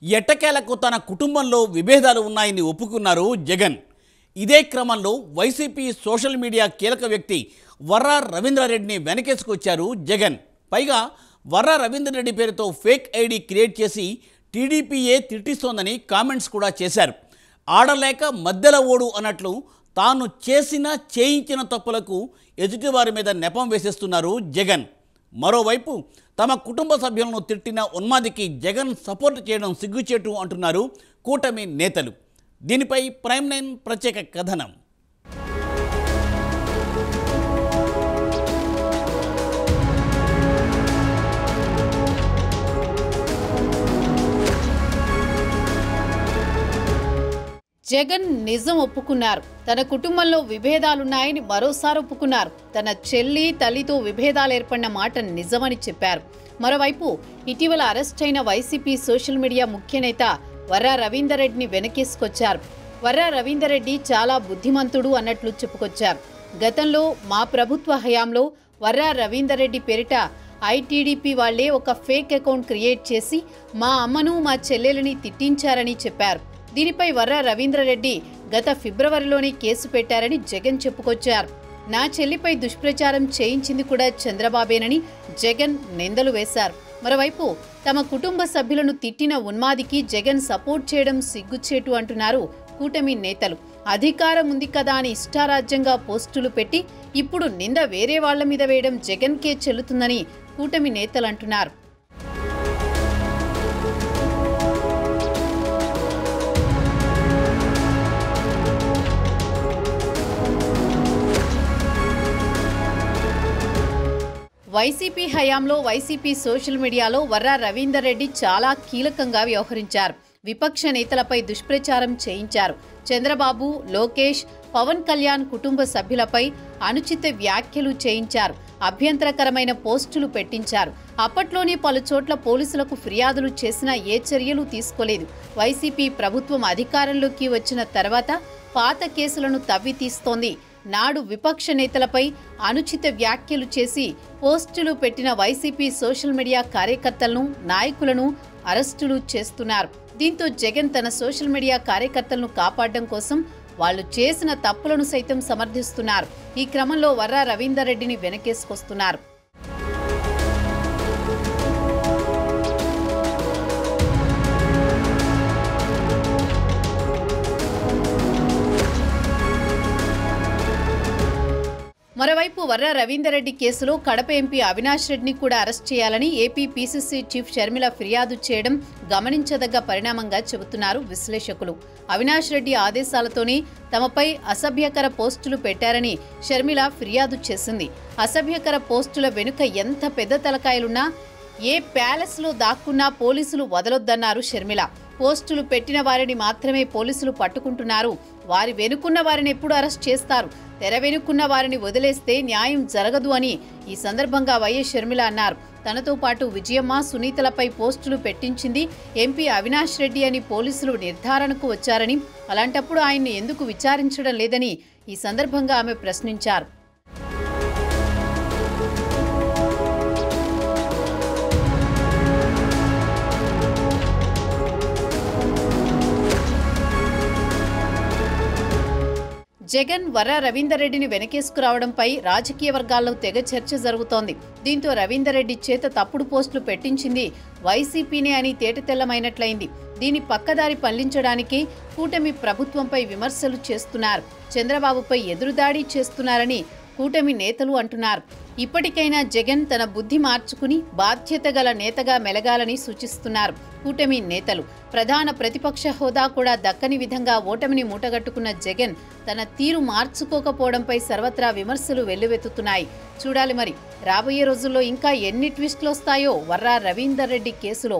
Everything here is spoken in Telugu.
ఎట్టకేలకు తన కుటుంబంలో విభేదాలు ఉన్నాయని ఒప్పుకున్నారు జగన్. ఇదే క్రమంలో వైసీపీ సోషల్ మీడియా కీలక వ్యక్తి వర్రా రవీంద్రారెడ్డిని వెనకేసుకొచ్చారు జగన్. పైగా వర్రా రవీంద్రారెడ్డి పేరుతో ఫేక్ ఐడి క్రియేట్ చేసి టీడీపీయే తిట్టిస్తోందని కామెంట్స్ కూడా చేశారు. ఆడలేక మధ్యల ఓడు అన్నట్లు తాను చేయించిన తప్పులకు ఎదుటివారి మీద నెపం వేసేస్తున్నారు జగన్. మరోవైపు తమ కుటుంబ సభ్యులను తిట్టిన ఉన్మాదికి జగన్ సపోర్ట్ చేయడం సిగ్గుచేటు అంటున్నారు కూటమి నేతలు. దీనిపై ప్రైమ్ 9 ప్రత్యేక కథనం. జగన్ నిజం ఒప్పుకున్నారు. తన కుటుంబంలో విభేదాలున్నాయని మరోసారి ఒప్పుకున్నారు. తన చెల్లి తల్లితో విభేదాలు ఏర్పడిన మాట నిజమని చెప్పారు. మరోవైపు ఇటీవల అరెస్ట్ అయిన వైసీపీ సోషల్ మీడియా ముఖ్య నేత వర్రా రవీందర్రెడ్డిని వెనకేసుకొచ్చారు. వర్రా రవీందర్రెడ్డి చాలా బుద్ధిమంతుడు అన్నట్లు చెప్పుకొచ్చారు. గతంలో మా ప్రభుత్వ హయాంలో వర్రా రవీందర్రెడ్డి పేరిట ఐటీడీపీ వాళ్లే ఒక ఫేక్ అకౌంట్ క్రియేట్ చేసి మా అమ్మను మా చెల్లెలని తిట్టించారని చెప్పారు. దీనిపై వర్రా రవీంద్రారెడ్డి గత ఫిబ్రవరిలోనే కేసు పెట్టారని జగన్ చెప్పుకొచ్చారు. నా చెల్లిపై దుష్ప్రచారం చేయించింది కూడా చంద్రబాబేనని జగన్ నిందలు వేశారు. మరోవైపు తమ కుటుంబ సభ్యులను తిట్టిన ఉన్మాదికి జగన్ సపోర్ట్ చేయడం సిగ్గుచేటు అంటున్నారు కూటమి నేతలు. అధికారం ఉంది కదా అని ఇష్టారాజ్యంగా పోస్టులు పెట్టి ఇప్పుడు నింద వేరే వాళ్ల మీద వేయడం జగన్కే చెల్లుతుందని కూటమి నేతలు అంటున్నారు. వైసీపీ హయాంలో వైసీపీ సోషల్ మీడియాలో వర్రా రవీందర్రెడ్డి చాలా కీలకంగా వ్యవహరించారు. విపక్ష నేతలపై దుష్ప్రచారం చేయించారు. చంద్రబాబు, లోకేష్, పవన్ కళ్యాణ్ కుటుంబ సభ్యులపై అనుచిత వ్యాఖ్యలు చేయించారు. అభ్యంతరకరమైన పోస్టులు పెట్టించారు. అప్పట్లోనే పలుచోట్ల పోలీసులకు ఫిర్యాదులు చేసినా ఏ చర్యలు తీసుకోలేదు. వైసీపీ ప్రభుత్వం అధికారంలోకి వచ్చిన తర్వాత పాత కేసులను తవ్వి తీస్తోంది. నాడు విపక్ష నేతలపై అనుచిత వ్యాఖ్యలు చేసి పోస్టులు పెట్టిన వైసీపీ సోషల్ మీడియా కార్యకర్తలను, నాయకులను అరెస్టులు చేస్తున్నారు. దీంతో జగన్ తన సోషల్ మీడియా కార్యకర్తలను కాపాడడం కోసం వాళ్లు చేసిన తప్పులను సైతం సమర్థిస్తున్నారు. ఈ క్రమంలో వర్రా రవీందర్రెడ్డిని వెనకేసుకొస్తున్నారు. మరోవైపు వర్రా రవీందర్రెడ్డి కేసులో కడప ఎంపీ అవినాష్ రెడ్డిని కూడా అరెస్ట్ చేయాలని ఏపీ పీసీసీ చీఫ్ షర్మిల ఫిర్యాదు చేయడం గమనించదగ్గ పరిణామంగా చెబుతున్నారు విశ్లేషకులు. అవినాష్ రెడ్డి ఆదేశాలతోనే తమపై అసభ్యకర పోస్టులు పెట్టారని షర్మిల ఫిర్యాదు చేసింది. అసభ్యకర పోస్టుల వెనుక ఎంత పెద్ద తలకాయలున్నా, ఏ ప్యాలెస్లో దాక్కున్నా పోలీసులు వదలొద్దన్నారు షర్మిల. పోస్టులు పెట్టిన వారిని మాత్రమే పోలీసులు పట్టుకుంటున్నారు. వారి వెనుకున్న వారిని ఎప్పుడు అరెస్ట్ చేస్తారు? తెర వెనుకున్న వారిని వదిలేస్తే న్యాయం జరగదు అని ఈ సందర్భంగా వైఎస్ షర్మిల అన్నారు. తనతో పాటు విజయమ్మ, సునీతలపై పోస్టులు పెట్టించింది ఎంపీ అవినాష్ రెడ్డి అని పోలీసులు నిర్ధారణకు వచ్చారని, అలాంటప్పుడు ఆయన్ని ఎందుకు విచారించడం లేదని ఈ సందర్భంగా ఆమె ప్రశ్నించారు. జగన్ వర్రా రవీందర్రెడ్డిని వెనకేసుకురావడంపై రాజకీయ వర్గాల్లో తెగ చర్చ జరుగుతోంది. దీంతో రవీందర్రెడ్డి చేత తప్పుడు పోస్టులు పెట్టించింది వైసీపీనే అని తేటతెల్లమైనట్లయింది. దీని పక్కదారి పల్లించడానికి కూటమి ప్రభుత్వంపై విమర్శలు చేస్తున్నారు. చంద్రబాబుపై ఎదురుదాడి చేస్తున్నారని కూటమి నేతలు అంటున్నారు. ఇప్పటికైనా జగన్ తన బుద్ధి మార్చుకుని బాధ్యత గల నేతగా మెలగాలని సూచిస్తున్నారు కూటమి నేతలు. ప్రధాన ప్రతిపక్ష హోదా కూడా దక్కని విధంగా ఓటమిని మూటగట్టుకున్న జగన్ తన తీరు మార్చుకోకపోవడంపై సర్వత్రా విమర్శలు వెల్లువెత్తుతున్నాయి. చూడాలి మరి రాబోయే రోజుల్లో ఇంకా ఎన్ని ట్విస్టులు వస్తాయో వర్రా రవీందర్రెడ్డి కేసులో.